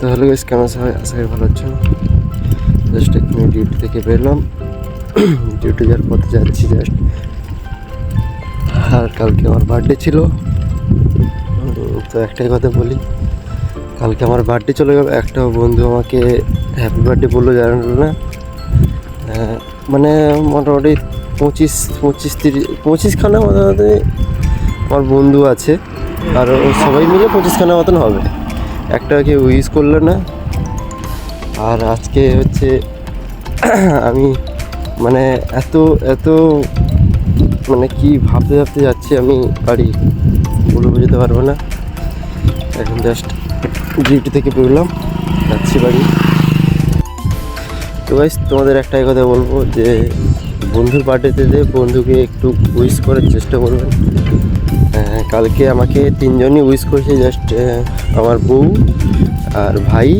তো hello guys, কেমন সবাই? আশা করি ভালো আছো। জাস্ট এখানে ডিউটি থেকে বেরলাম, ডিউটি যাওয়ার পথে যাচ্ছি জাস্ট। আর কালকে আমার বার্থডে ছিল, তো একটাই কথা বলি, কালকে আমার বার্থডে চলে গেল, একটা বন্ধু আমাকে হ্যাপি বার্থডে বললো, জানালো না। মানে মোটামুটি 25-30 মোটামুটি আমার বন্ধু আছে, আর সবাই মিলে 25খানা মতন হবে। একটা কেউ উইশ করলো না। আর আজকে হচ্ছে আমি মানে এত এত মানে কি ভাবতে ভাবতে যাচ্ছি আমি বাড়ি, বলে বুঝতে পারবো না। এখন জাস্ট ডিউটি থেকে বেরোলাম, যাচ্ছি বাড়ি। তো গাইস, তোমাদের একটাই কথা বলবো যে বন্ধুর বার্থডেতে বন্ধুকে একটু উইশ করার চেষ্টা করবেন। কালকে আমাকে 3জনই উইশ করেছে, জাস্ট আমার বউ আর ভাই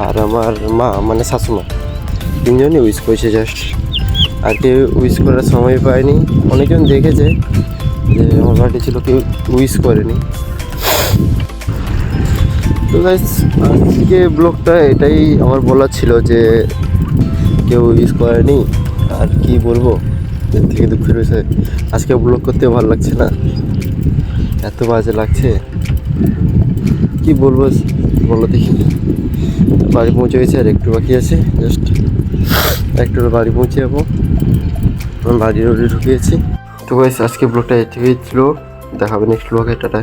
আর আমার মা মানে শাশুমা, 3জনই উইশ করেছে জাস্ট। আর কেউ উইশ করার সময় পায়নি। অনেকজন দেখেছে যে আমার বার্থডে ছিল, কেউ উইশ করেনি। তো গাইস, আজকে ব্লগটা এটাই আমার বলার ছিল যে কেউ উইশ করেনি। আর কি বলবো, এর থেকে দুঃখের বিষয় আজকে ব্লগ করতেও ভালো লাগছে না, এত বাজে লাগছে। কি বলবো বলো দেখি। বাড়ি পৌঁছে গেছে, আর একটু বাকি আছে, জাস্ট একটু বাড়ি পৌঁছে যাবো। আমি বাড়ির রোডে ঢুকিয়েছি। তো গাইস, আজকে ব্লগটা এর থেকেই ছিল, দেখাবে নেক্সট ব্লগে। টাটা।